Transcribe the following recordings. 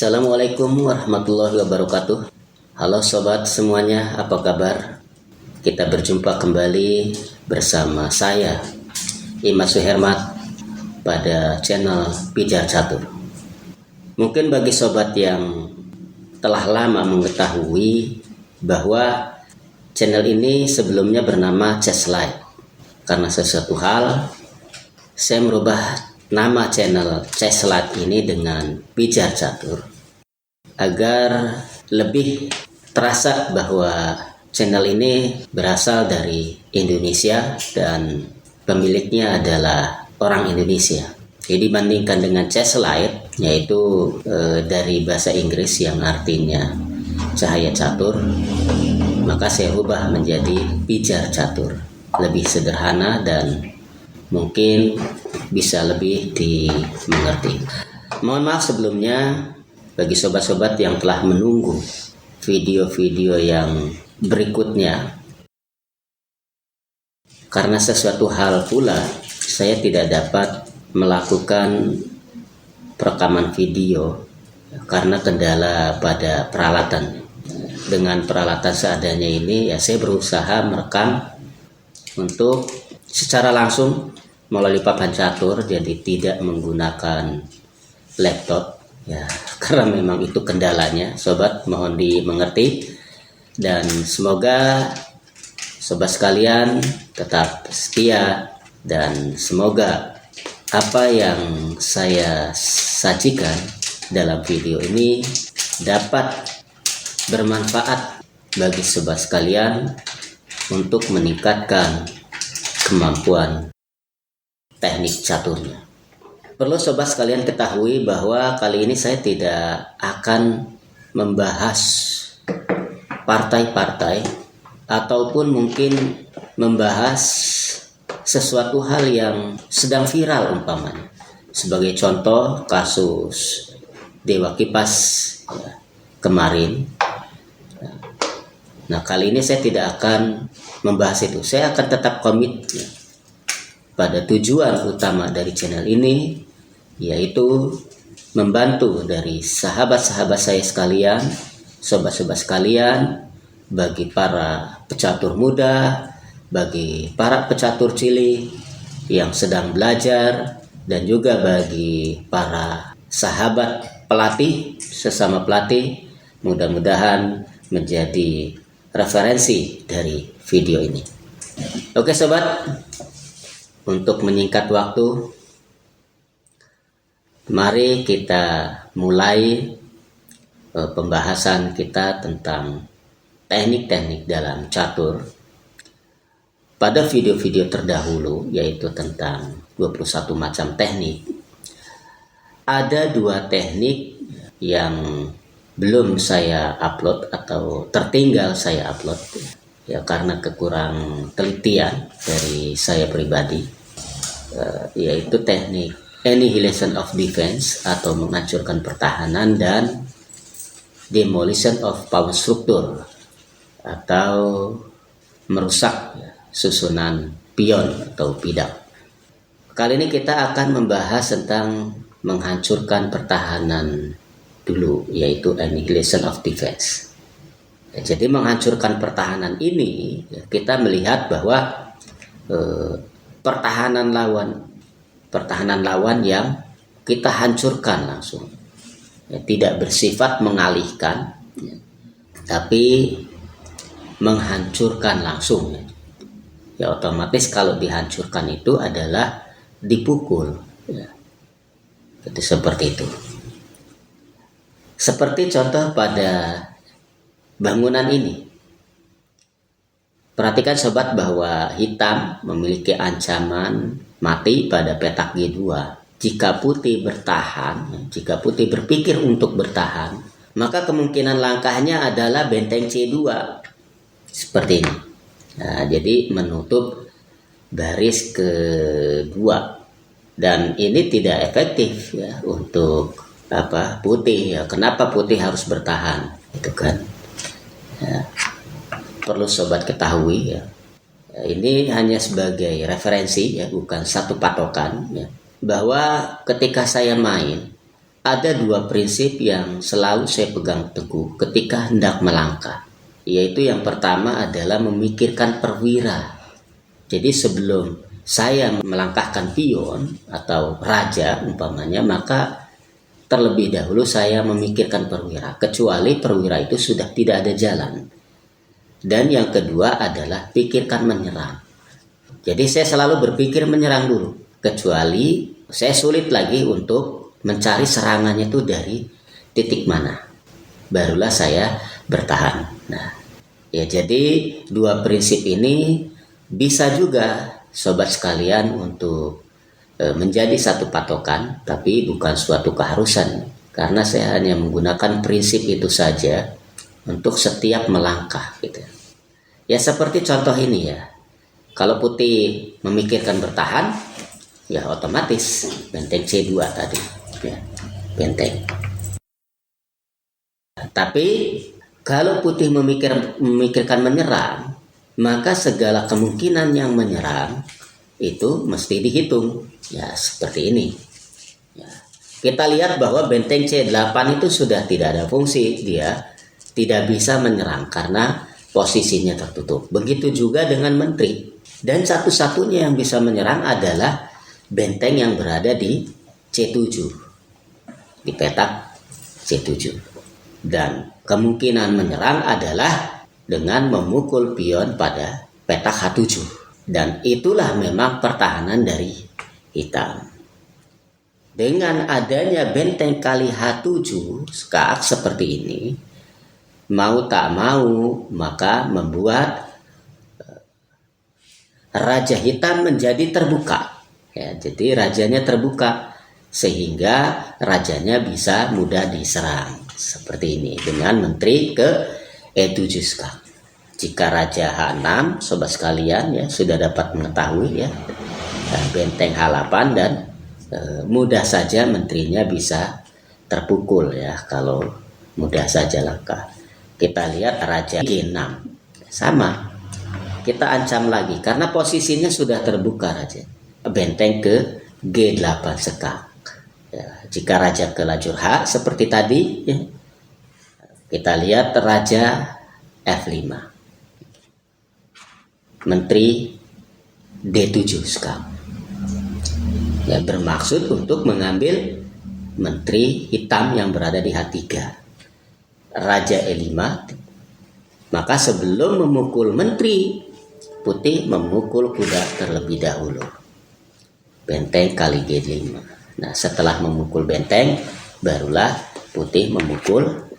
Assalamualaikum warahmatullahi wabarakatuh. Halo sobat semuanya, apa kabar? Kita berjumpa kembali bersama saya, Imas Suhermat, pada channel Pijar Catur. Mungkin bagi sobat yang telah lama mengetahui bahwa channel ini sebelumnya bernama Chesslight. Karena sesuatu hal, saya merubah nama channel Chesslight ini dengan Pijar Catur agar lebih terasa bahwa channel ini berasal dari Indonesia dan pemiliknya adalah orang Indonesia. Jadi dibandingkan dengan Chesslight, yaitu dari bahasa Inggris yang artinya cahaya catur, maka saya ubah menjadi Pijar Catur. Lebih sederhana dan mungkin bisa lebih dimengerti. Mohon maaf sebelumnya bagi sobat-sobat yang telah menunggu video-video yang berikutnya. Karena sesuatu hal pula saya tidak dapat melakukan perekaman video karena kendala pada peralatan. Dengan peralatan seadanya ini ya saya berusaha merekam untuk secara langsung melalui papan catur, jadi tidak menggunakan laptop ya, karena memang itu kendalanya. Sobat mohon dimengerti dan semoga sobat sekalian tetap setia dan semoga apa yang saya sajikan dalam video ini dapat bermanfaat bagi sobat sekalian untuk meningkatkan kemampuan teknik caturnya. Perlu sobat sekalian ketahui bahwa kali ini saya tidak akan membahas partai-partai ataupun mungkin membahas sesuatu hal yang sedang viral umpamanya. Sebagai contoh kasus Dewa Kipas ya, kemarin. Nah, kali ini saya tidak akan membahas itu. Saya akan tetap komit ya, pada tujuan utama dari channel ini, yaitu membantu dari sahabat-sahabat saya sekalian, sobat-sobat sekalian, bagi para pecatur muda, bagi para pecatur cilik yang sedang belajar, dan juga bagi para sahabat pelatih, sesama pelatih, mudah-mudahan menjadi referensi dari video ini. Oke sobat, untuk menyingkat waktu, mari kita mulai pembahasan kita tentang teknik-teknik dalam catur. Pada video-video terdahulu, yaitu tentang 21 macam teknik, ada 2 teknik yang belum saya upload atau tertinggal saya upload ya, karena kekurang telitian dari saya pribadi, yaitu teknik annihilation of defense atau menghancurkan pertahanan dan demolition of power structure atau merusak ya, susunan pion atau pidal. Kali ini kita akan membahas tentang menghancurkan pertahanan dulu, yaitu annihilation of defense. Jadi menghancurkan pertahanan ini kita melihat bahwa pertahanan lawan yang kita hancurkan langsung ya, tidak bersifat mengalihkan ya, tapi menghancurkan langsung ya, otomatis kalau dihancurkan itu adalah dipukul ya. Jadi seperti itu. Seperti contoh pada bangunan ini. Perhatikan sobat bahwa hitam memiliki ancaman mati pada petak G2. Jika putih bertahan, jika putih berpikir untuk bertahan, maka kemungkinan langkahnya adalah benteng C2. Seperti ini. Nah, jadi menutup baris kedua. Dan ini tidak efektif ya untuk putih ya. Kenapa putih harus bertahan? Itu kan. Ya, perlu sobat ketahui ya. Ini hanya sebagai referensi ya, bukan satu patokan ya. Bahwa ketika saya main ada dua prinsip yang selalu saya pegang teguh ketika hendak melangkah. Yaitu yang pertama adalah memikirkan perwira. Jadi sebelum saya melangkahkan pion atau raja umpamanya, maka terlebih dahulu saya memikirkan perwira. Kecuali perwira itu sudah tidak ada jalan. Dan yang kedua adalah pikirkan menyerang. Jadi saya selalu berpikir menyerang dulu. Kecuali saya sulit lagi untuk mencari serangannya itu dari titik mana. Barulah saya bertahan. Nah, ya jadi dua prinsip ini bisa juga sobat sekalian untuk menjadi satu patokan, tapi bukan suatu keharusan. Karena saya hanya menggunakan prinsip itu saja untuk setiap melangkah gitu. Ya seperti contoh ini ya. Kalau putih memikirkan bertahan, ya otomatis benteng C2 tadi, ya, benteng. Tapi kalau putih memikirkan menyerang, maka segala kemungkinan yang menyerang itu mesti dihitung. Ya seperti ini. Ya. Kita lihat bahwa benteng C8 itu sudah tidak ada fungsi, dia tidak bisa menyerang karena posisinya tertutup. Begitu juga dengan menteri. Dan satu-satunya yang bisa menyerang adalah benteng yang berada di C7, di petak C7. Dan kemungkinan menyerang adalah dengan memukul pion pada petak H7. Dan itulah memang pertahanan dari hitam. Dengan adanya benteng kali H7 skak seperti ini, mau tak mau maka membuat raja hitam menjadi terbuka. Ya, jadi rajanya terbuka sehingga rajanya bisa mudah diserang seperti ini dengan menteri ke E7 skak. Jika raja H6, sobat sekalian ya sudah dapat mengetahui ya, benteng H8 dan mudah saja menterinya bisa terpukul ya kalau mudah saja langkah. Kita lihat raja G6 sama. Kita ancam lagi karena posisinya sudah terbuka raja. Benteng ke G8 sekak. Ya, jika raja ke lajur H seperti tadi, ya, kita lihat raja F5. Menteri D7 sekak. Ya, bermaksud untuk mengambil menteri hitam yang berada di H3. Raja E5. Maka sebelum memukul menteri, putih memukul kuda terlebih dahulu. Benteng kali G5. Nah, setelah memukul benteng, barulah putih memukul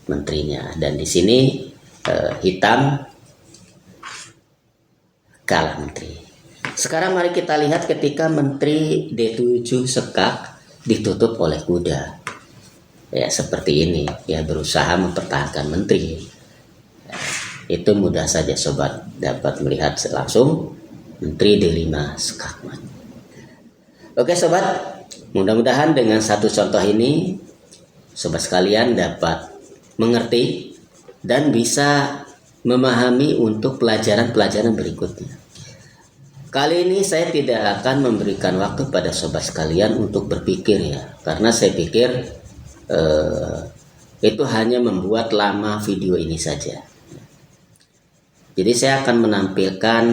menterinya. Dan di sini hitam kalah menteri. Sekarang mari kita lihat ketika menteri D7 sekak ditutup oleh kuda. Ya, seperti ini. Ya, berusaha mempertahankan menteri. Itu mudah saja sobat dapat melihat langsung menteri D5 skak. Oke sobat, mudah-mudahan dengan satu contoh ini sobat sekalian dapat mengerti dan bisa memahami untuk pelajaran-pelajaran berikutnya. Kali ini saya tidak akan memberikan waktu pada sobat sekalian untuk berpikir ya, karena saya pikir itu hanya membuat lama video ini saja. Jadi saya akan menampilkan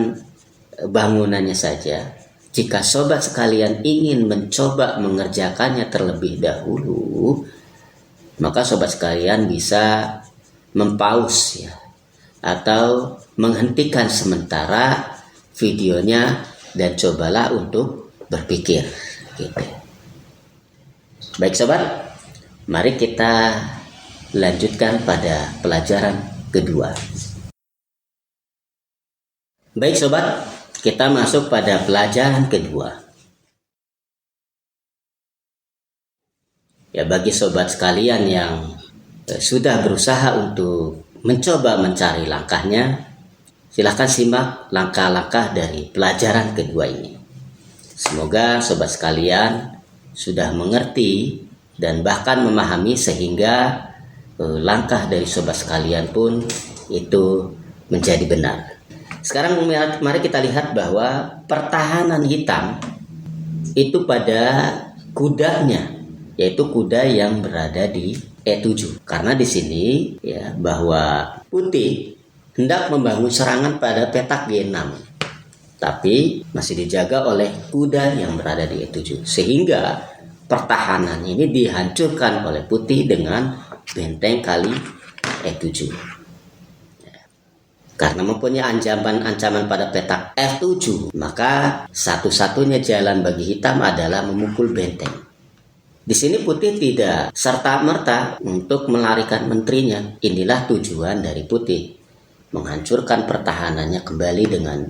bangunannya saja. Jika sobat sekalian ingin mencoba mengerjakannya terlebih dahulu, maka sobat sekalian bisa mempause ya, atau menghentikan sementara videonya dan cobalah untuk berpikir. Gitu. Baik sobat, mari kita lanjutkan pada pelajaran kedua. Baik sobat, kita masuk pada pelajaran kedua. Ya, bagi sobat sekalian yang sudah berusaha untuk mencoba mencari langkahnya, silahkan simak langkah-langkah dari pelajaran kedua ini. Semoga sobat sekalian sudah mengerti dan bahkan memahami sehingga langkah dari sobat sekalian pun itu menjadi benar. Sekarang mari kita lihat bahwa pertahanan hitam itu pada kudanya yaitu kuda yang berada di E7. Karena di sini ya bahwa putih hendak membangun serangan pada petak G6, tapi masih dijaga oleh kuda yang berada di E7, sehingga pertahanan ini dihancurkan oleh putih dengan benteng kali E7. Karena mempunyai ancaman pada petak F7, maka satu-satunya jalan bagi hitam adalah memukul benteng. Di sini putih tidak serta-merta untuk melarikan menterinya. Inilah tujuan dari putih, menghancurkan pertahanannya kembali dengan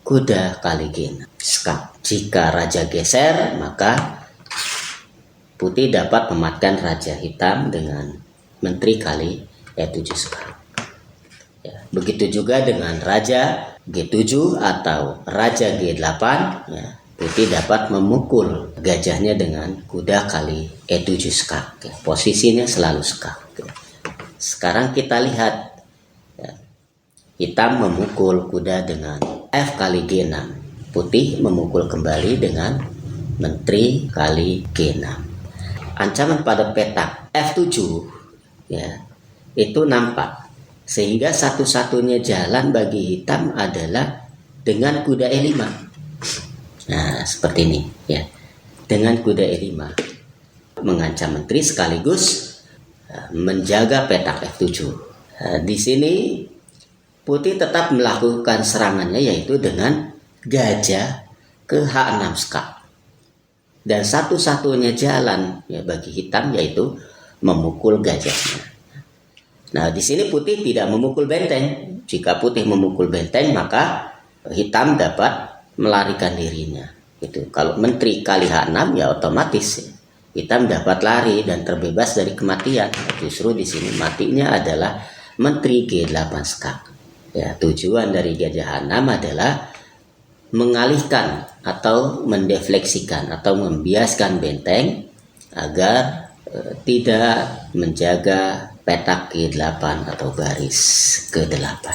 kuda kali G6 skak. Jika raja geser, maka putih dapat mematkan raja hitam dengan menteri kali E7 skak. Ya, begitu juga dengan raja G7 atau raja G8, ya, putih dapat memukul gajahnya dengan kuda kali E7 skak. Ya, posisinya selalu skak. Ya. Sekarang kita lihat, ya, hitam memukul kuda dengan F kali G6, putih memukul kembali dengan menteri kali G6. Ancaman pada petak F7 ya itu nampak, sehingga satu-satunya jalan bagi hitam adalah dengan kuda E5. Nah, seperti ini ya. Dengan kuda E5 mengancam menteri sekaligus menjaga petak F7. Di sini putih tetap melakukan serangannya, yaitu dengan gajah ke H6 skak. Dan satu-satunya jalan ya bagi hitam yaitu memukul gajahnya. Nah, di sini putih tidak memukul benteng. Jika putih memukul benteng, maka hitam dapat melarikan dirinya. Itu kalau menteri kali H6 ya otomatis ya, hitam dapat lari dan terbebas dari kematian. Justru di sini matinya adalah menteri G8 skak. Ya, tujuan dari gajah H6 adalah mengalihkan atau mendefleksikan atau membiaskan benteng agar tidak menjaga petak G8 atau baris ke-8.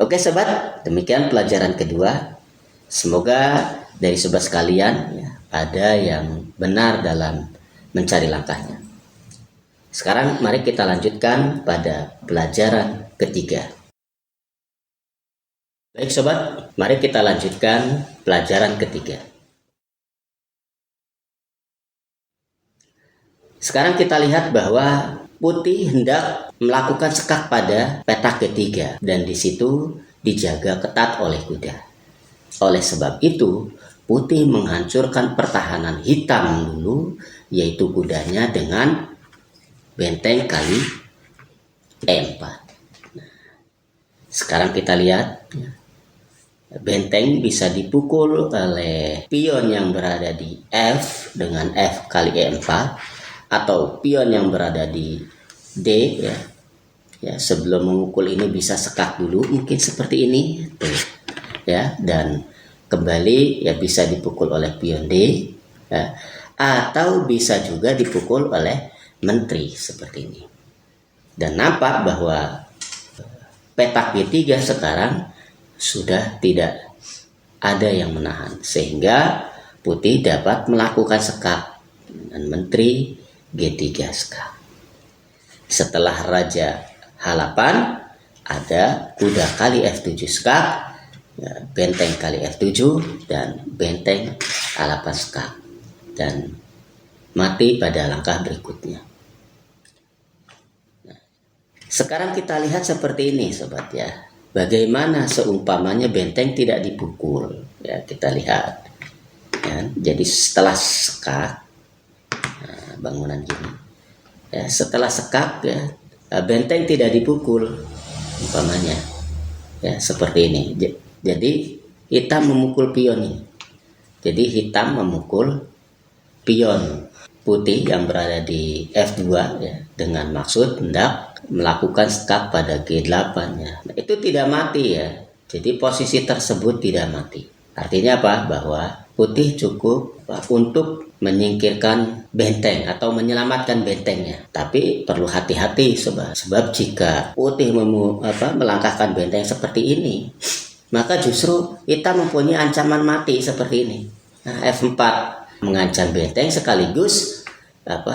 Oke sobat, demikian pelajaran kedua. Semoga dari sobat sekalian ya, ada yang benar dalam mencari langkahnya. Sekarang mari kita lanjutkan pada pelajaran ketiga. Baik sobat, mari kita lanjutkan pelajaran ketiga. Sekarang kita lihat bahwa putih hendak melakukan sekak pada petak ketiga dan di situ dijaga ketat oleh kuda. Oleh sebab itu, putih menghancurkan pertahanan hitam dulu, yaitu kudanya dengan benteng kali E4. Nah, sekarang kita lihat, benteng bisa dipukul oleh pion yang berada di F dengan F kali E4, atau pion yang berada di D ya. Ya, sebelum memukul ini bisa sekak dulu, mungkin seperti ini tuh, ya, dan kembali ya bisa dipukul oleh pion D ya, atau bisa juga dipukul oleh menteri seperti ini. Dan nampak bahwa petak G3 sekarang sudah tidak ada yang menahan, sehingga putih dapat melakukan sekak dan menteri G3 skak. Setelah raja H8 ada kuda kali F7 skak, benteng kali F7 dan benteng A8 skak, dan mati pada langkah berikutnya. Nah, sekarang kita lihat seperti ini sobat ya. Bagaimana seumpamanya benteng tidak dipukul ya, kita lihat ya. Jadi setelah sekak, bangunan gini ya, setelah sekak ya, benteng tidak dipukul umpamanya ya, seperti ini. Jadi hitam memukul pion ini. Jadi hitam memukul pion putih yang berada di F2 ya, dengan maksud hendak melakukan sekak pada G8 ya. Nah, itu tidak mati ya. Jadi posisi tersebut tidak mati. Artinya apa? Bahwa putih cukup untuk menyingkirkan benteng atau menyelamatkan bentengnya. Tapi perlu hati-hati sobat. Sebab jika putih melangkahkan benteng seperti ini, maka justru hitam mempunyai ancaman mati seperti ini. Nah, F4 mengancam benteng sekaligus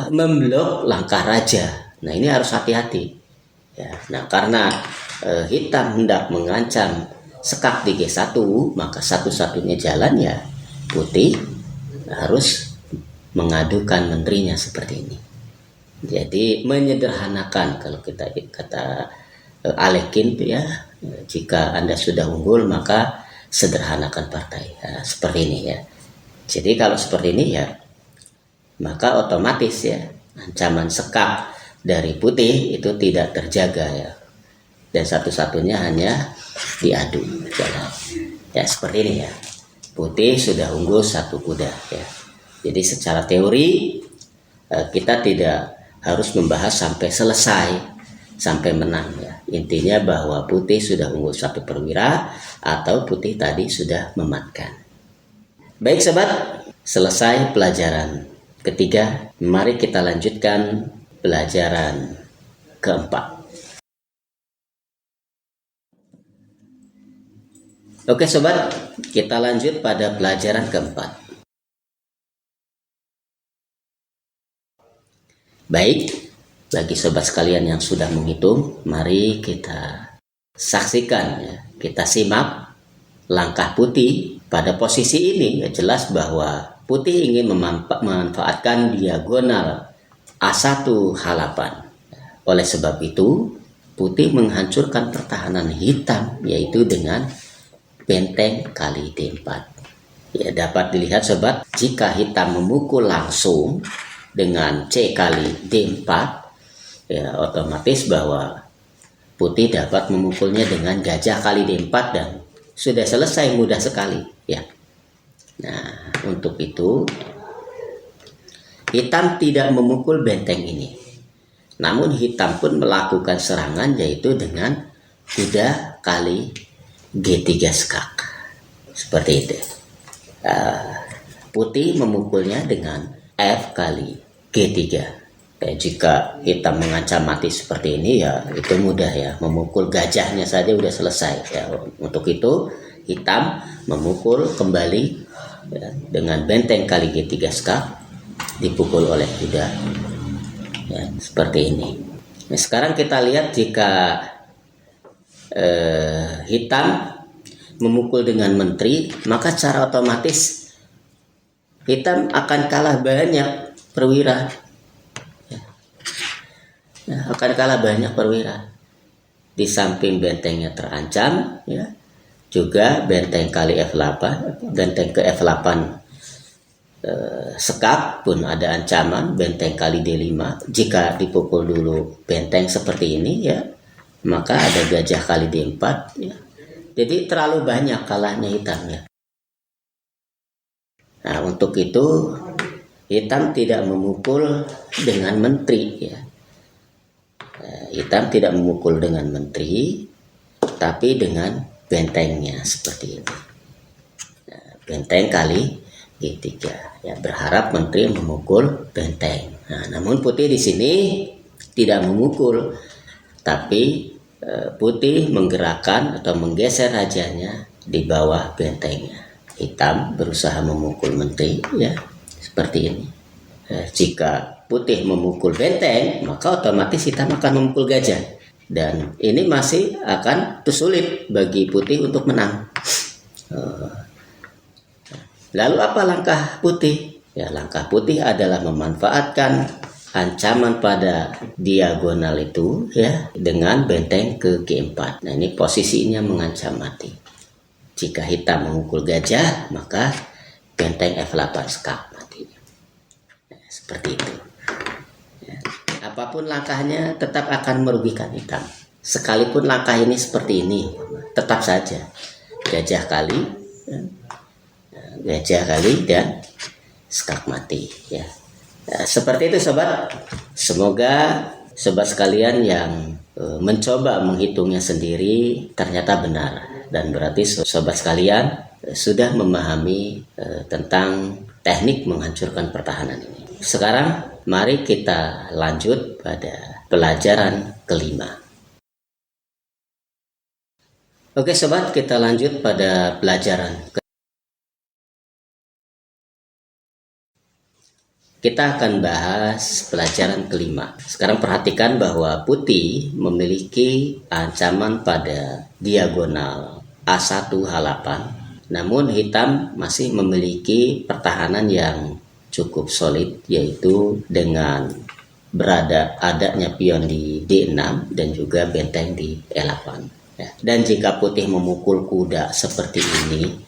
memblok langkah raja. Nah, ini harus hati-hati. Ya, nah karena hitam hendak mengancam sekak di G1, maka satu-satunya jalan ya putih harus mengadukan menterinya seperti ini. Jadi menyederhanakan, kalau kita kata Alekin tuh ya, jika Anda sudah unggul maka sederhanakan partai. Nah, seperti ini ya. Jadi kalau seperti ini ya, maka otomatis ya ancaman sekak dari putih itu tidak terjaga ya. Dan satu-satunya hanya diadu. Ya seperti ini ya. Putih sudah unggul satu kuda ya. Jadi secara teori kita tidak harus membahas sampai selesai, sampai menang ya. Intinya bahwa putih sudah unggul satu perwira atau putih tadi sudah mematkan. Baik sobat, selesai pelajaran ketiga. Mari kita lanjutkan pelajaran keempat. Oke sobat, kita lanjut pada pelajaran keempat. Baik, bagi sobat sekalian yang sudah menghitung, mari kita saksikan ya, kita simak langkah putih pada posisi ini. Ya, jelas bahwa putih ingin memanfaatkan diagonal A1 H8. Oleh sebab itu, putih menghancurkan pertahanan hitam, yaitu dengan benteng kali D4. Ya, dapat dilihat sobat, jika hitam memukul langsung dengan C kali D4, ya otomatis bahwa putih dapat memukulnya dengan gajah kali D4 dan sudah selesai, mudah sekali ya. Nah, untuk itu hitam tidak memukul benteng ini. Namun hitam pun melakukan serangan, yaitu dengan kuda kali G3 skak. Seperti itu. Putih memukulnya dengan F kali G3. Ya, jika hitam mengancam mati seperti ini ya itu mudah ya, memukul gajahnya saja udah selesai ya. Untuk itu hitam memukul kembali ya, dengan benteng kali G3 skak, dipukul oleh kuda ya, seperti ini. Nah, sekarang kita lihat jika hitam memukul dengan menteri, maka secara otomatis hitam akan kalah banyak perwira ya, akan kalah banyak perwira. Di samping bentengnya terancam ya, juga benteng kali F8, benteng ke F8 sekak pun ada ancaman, benteng kali D5. Jika dipukul dulu benteng seperti ini ya, maka ada gajah kali D4 ya. Jadi terlalu banyak kalahnya hitam ya. Nah, untuk itu hitam tidak memukul dengan menteri ya. Hitam tidak memukul dengan menteri, tapi dengan bentengnya seperti ini. Nah, benteng kali G3 ya, berharap menteri memukul benteng. Nah, namun putih di sini tidak memukul, tapi putih menggerakkan atau menggeser rajanya di bawah bentengnya. Hitam berusaha memukul menteri ya, seperti ini. Jika putih memukul benteng, maka otomatis hitam akan memukul gajah, dan ini masih akan sulit bagi putih untuk menang. Lalu apa langkah putih? Ya, langkah putih adalah memanfaatkan ancaman pada diagonal itu ya dengan benteng ke G4. Nah, ini posisinya mengancam mati. Jika hitam memukul gajah, maka benteng F8 skak mati. Nah, seperti itu. Ya. Apapun langkahnya tetap akan merugikan hitam. Sekalipun langkah ini seperti ini, tetap saja gajah kali dan skak mati ya. Nah, seperti itu sobat. Semoga sobat sekalian yang mencoba menghitungnya sendiri ternyata benar, dan berarti sobat sekalian sudah memahami tentang teknik menghancurkan pertahanan ini. Sekarang mari kita lanjut pada pelajaran kelima. Oke sobat, kita lanjut pada pelajaran kita akan bahas pelajaran kelima. Sekarang perhatikan bahwa putih memiliki ancaman pada diagonal A1 H8, namun hitam masih memiliki pertahanan yang cukup solid, yaitu dengan adanya pion di D6 dan juga benteng di E8. Ya. Dan jika putih memukul kuda seperti ini,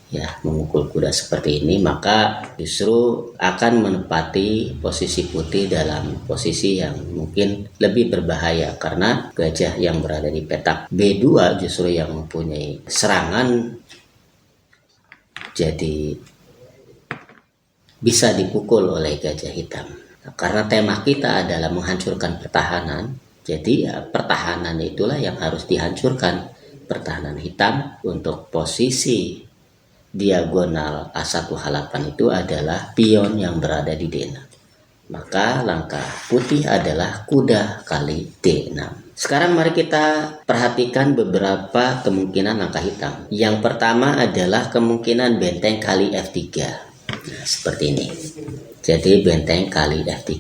maka justru akan menempati posisi putih dalam posisi yang mungkin lebih berbahaya, karena gajah yang berada di petak B2 justru yang mempunyai serangan, jadi bisa dipukul oleh gajah hitam. Nah, karena tema kita adalah menghancurkan pertahanan, jadi pertahanan itulah yang harus dihancurkan. Pertahanan hitam untuk posisi diagonal A1 H8 itu adalah pion yang berada di D6. Maka langkah putih adalah kuda kali D6. Sekarang mari kita perhatikan beberapa kemungkinan langkah hitam. Yang pertama adalah kemungkinan benteng kali F3. Nah, seperti ini. Jadi benteng kali F3.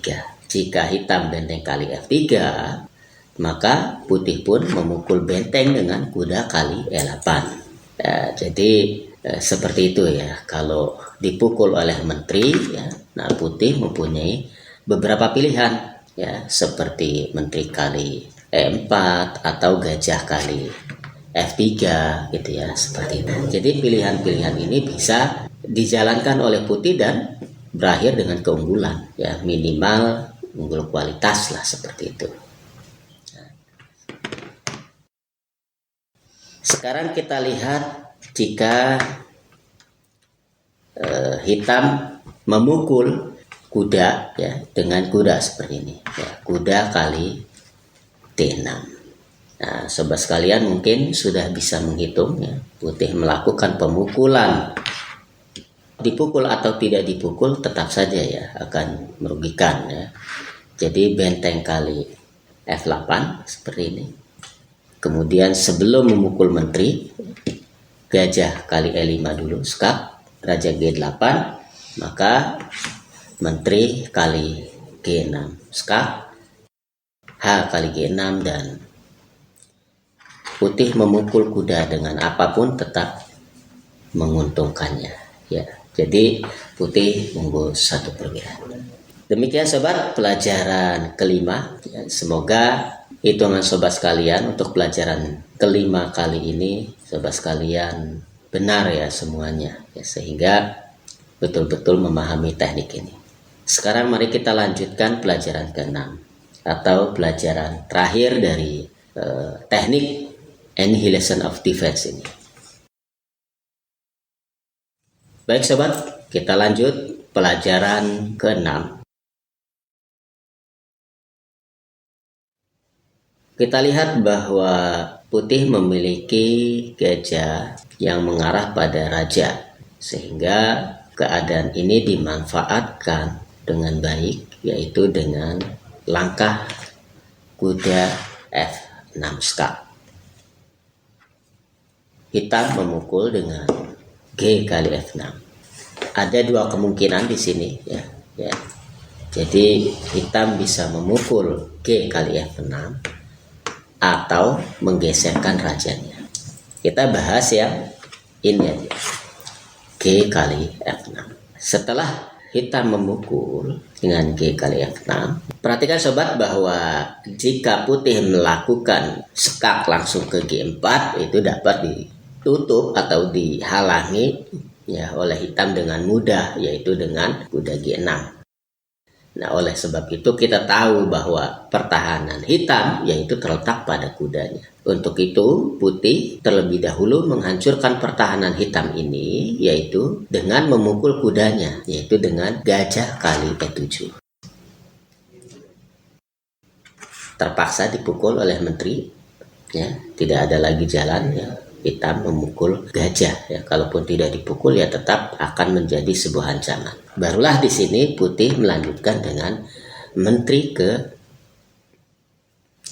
Jika hitam benteng kali F3, maka putih pun memukul benteng dengan kuda kali E8. Ya, jadi seperti itu ya. Kalau dipukul oleh menteri, ya, nah putih mempunyai beberapa pilihan, ya, seperti menteri kali E4 atau gajah kali F3, gitu ya, seperti itu. Jadi pilihan-pilihan ini bisa dijalankan oleh putih dan berakhir dengan keunggulan, ya, minimal unggul kualitas lah, seperti itu. Sekarang kita lihat jika hitam memukul kuda, ya, dengan kuda seperti ini, ya, kuda kali D6. Nah, sobat sekalian mungkin sudah bisa menghitung, ya, putih melakukan pemukulan. Dipukul atau tidak dipukul tetap saja ya akan merugikan, ya. Jadi benteng kali F8 seperti ini. Kemudian sebelum memukul menteri, gajah kali E5 dulu, skak, raja G8, maka menteri kali G6, skak, H kali G6, dan putih memukul kuda dengan apapun tetap menguntungkannya. Ya, jadi putih unggul 1 perwira. Demikian sobat pelajaran kelima. Ya, semoga hitungan sobat sekalian untuk pelajaran kelima kali ini sobat sekalian benar ya semuanya, ya, sehingga betul-betul memahami teknik ini. Sekarang mari kita lanjutkan pelajaran ke-6 atau pelajaran terakhir dari teknik annihilation of defense ini. Baik sobat, kita lanjut pelajaran ke-6. Kita lihat bahwa putih memiliki gajah yang mengarah pada raja, sehingga keadaan ini dimanfaatkan dengan baik, yaitu dengan langkah kuda F6 skak. Hitam memukul dengan G kali F6. Ada dua kemungkinan di sini, ya. Jadi hitam bisa memukul G kali F6 atau menggeserkan rajanya. Kita bahas yang ini aja, G kali F6. Setelah hitam memukul dengan G kali F6, perhatikan sobat bahwa jika putih melakukan skak langsung ke G4, itu dapat ditutup atau dihalangi, ya, oleh hitam dengan mudah, yaitu dengan kuda G6. Nah, oleh sebab itu kita tahu bahwa pertahanan hitam yaitu terletak pada kudanya. Untuk itu, putih terlebih dahulu menghancurkan pertahanan hitam ini, yaitu dengan memukul kudanya, yaitu dengan gajah kali E7. Terpaksa dipukul oleh menteri, ya, tidak ada lagi jalan, ya. Hitam memukul gajah, ya. Kalaupun tidak dipukul, ya tetap akan menjadi sebuah ancaman. Barulah di sini putih melanjutkan dengan menteri ke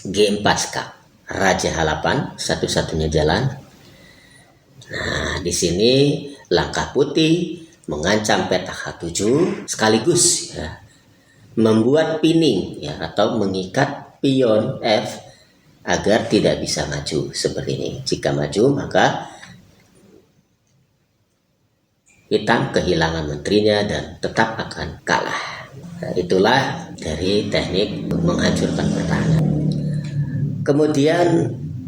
G4 skak, raja H8, satu-satunya jalan. Nah, di sini langkah putih mengancam petak H7 sekaligus, ya, membuat pinning ya, atau mengikat pion F agar tidak bisa maju seperti ini. Jika maju maka hitam kehilangan menterinya dan tetap akan kalah. Nah, itulah dari teknik menghancurkan pertahanan. Kemudian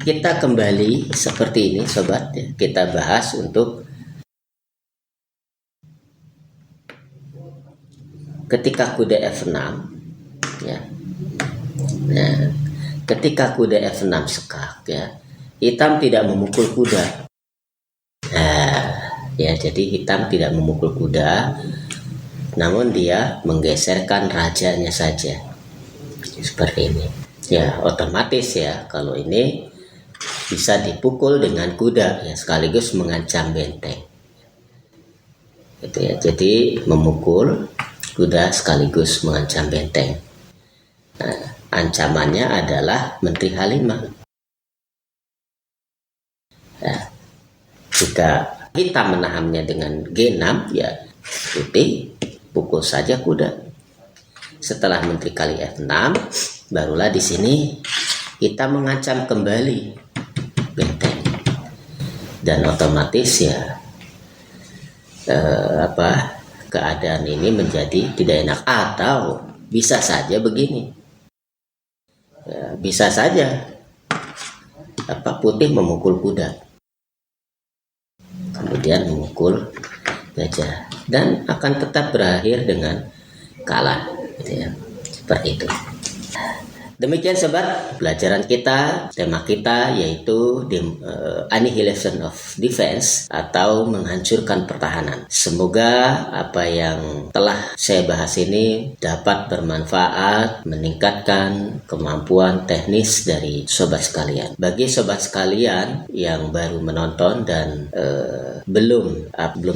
kita kembali seperti ini sobat ya. Kita bahas untuk ketika kuda F6 ya. Nah, ketika kuda F6 sekak ya, hitam tidak memukul kuda. Nah, ya jadi hitam tidak memukul kuda, namun dia menggeserkan rajanya saja. Seperti ini. Ya, otomatis ya kalau ini bisa dipukul dengan kuda ya, sekaligus mengancam benteng. Gitu ya. Jadi memukul kuda sekaligus mengancam benteng. Nah, ancamannya adalah Menteri H5. Nah, jika hitam menahannya dengan G6 ya putih pukul saja kuda. Setelah Menteri kali F6, barulah di sini kita mengancam kembali benteng. Dan otomatis ya keadaan ini menjadi tidak enak, atau bisa saja begini ya, bisa saja putih memukul kuda kemudian memukul gajah dan akan tetap berakhir dengan kalah gitu ya, seperti itu. Demikian sobat, pelajaran kita, tema kita yaitu annihilation of defense atau menghancurkan pertahanan. Semoga apa yang telah saya bahas ini dapat bermanfaat, meningkatkan kemampuan teknis dari sobat sekalian. Bagi sobat sekalian yang baru menonton dan belum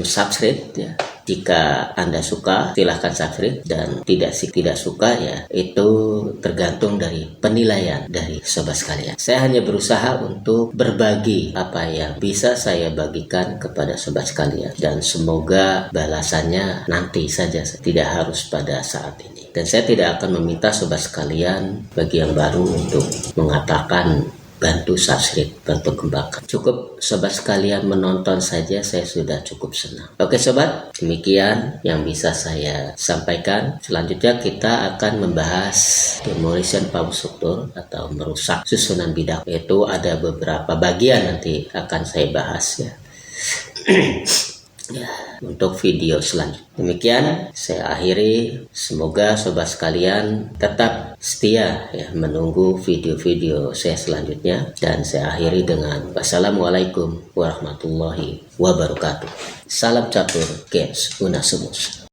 subscribe ya, jika Anda suka silahkan subscribe, dan tidak suka ya itu tergantung dari penilaian dari sobat sekalian. Saya hanya berusaha untuk berbagi apa yang bisa saya bagikan kepada sobat sekalian, dan semoga balasannya nanti saja, tidak harus pada saat ini. Dan saya tidak akan meminta sobat sekalian bagi yang baru untuk mengatakan bantu subscribe, bantu kembangkan. Cukup sobat sekalian menonton saja, saya sudah cukup senang. Oke sobat, demikian yang bisa saya sampaikan. Selanjutnya kita akan membahas demolition power structure atau merusak susunan bidang. Itu ada beberapa bagian nanti akan saya bahas ya. Ya, untuk video selanjutnya. Demikian saya akhiri. Semoga sobat sekalian tetap setia ya menunggu video-video saya selanjutnya, dan saya akhiri dengan wassalamualaikum warahmatullahi wabarakatuh. Salam catur, Games Unasumus.